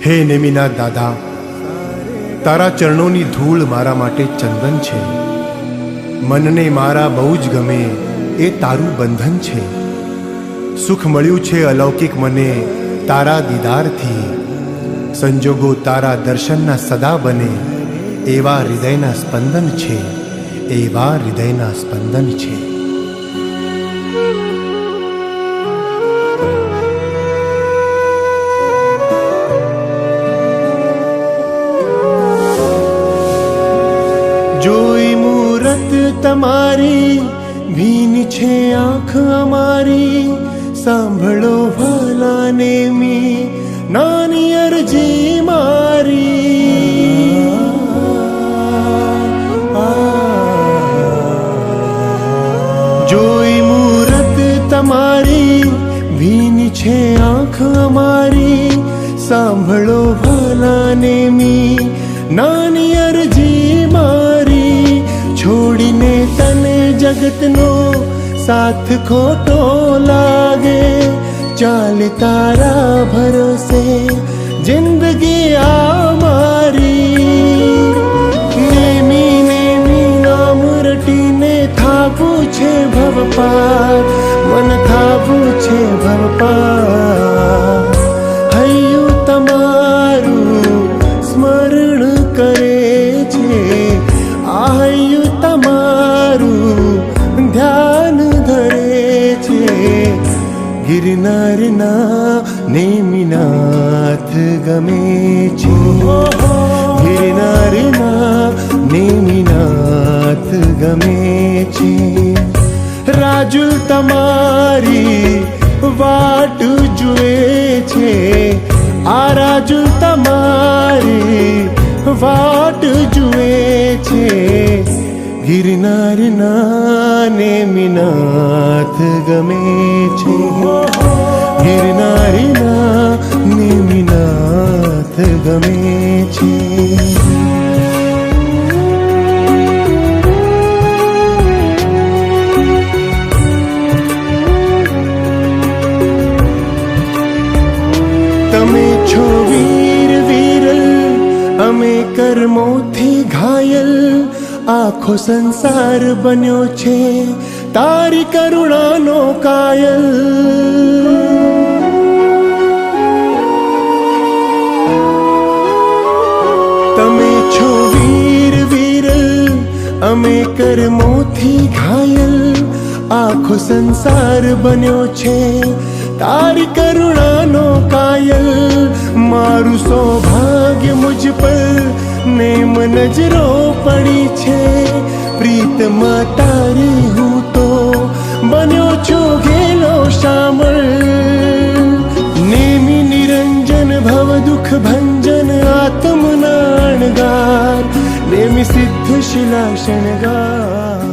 હે નેમિના દાદા, તારા ચરણોની ધૂળ મારા માટે ચંદન છે. મનને મારા બહુ જ ગમે એ તારું બંધન છે. સુખ મળ્યું છે અલૌકિક મને તારા દીદારથી. સંજોગો તારા દર્શનના સદા બને એવા હૃદયના સ્પંદન છે, એવા હૃદયના સ્પંદન છે. જોઈ મૂરત તમારી ભીન છે આંખ અમારી. સાંભળો ભલા નેમી નાની અરજી મારી. જોઈ મૂરત તમારી ભીન છે આંખ અમારી. સાંભળો ભલા નેમી નાની અરજી મારી. છોડીને તને જગતનો સાથ ખોટો લાગે. ચાલ તારા ભરોસે જિંદગી આ મારી. નેમી નેમી નામ રટીને થાપું છે ભવપાર. મન થાપું છે ભવપાર. હૈયું તમારું સ્મરણ કરે છે. આ હૈયું તમારું ધ્યાન ધરે છે. ગિરનારના નેમિનાથ ગમે છે. ગિરનારના નેમિનાથ ગમે છે. રાજુલ તમારી વાટ જુએ છે. આ રાજુલ તમારી વાટ જુએ છે. ગિરનારના નેમિનાથ ગમે છે. ગિરનારના નેમિનાથ ગમે છે. તમે છો વીર વિરલ, અમે કર્મોથી ઘાયલ. આખો સંસાર બન્યો છે તારી કરુણાનો કાયલ. તમે છો વીર વિરલ, અમે કર્મોથી ઘાયલ. આખો સંસાર બન્યો છે તારી કરુણાનો કાયલ. મારું સૌભાગ્ય મુझ પર નેમ નજરો પડી છે. પ્રીતમાં તારી હું તો બન્યો છો ઘેલો શામળ. નેમી નિરંજન ભવ દુઃખ ભંજન આત્મનાણગાર. નેમી સિદ્ધ શિલા શણગાર.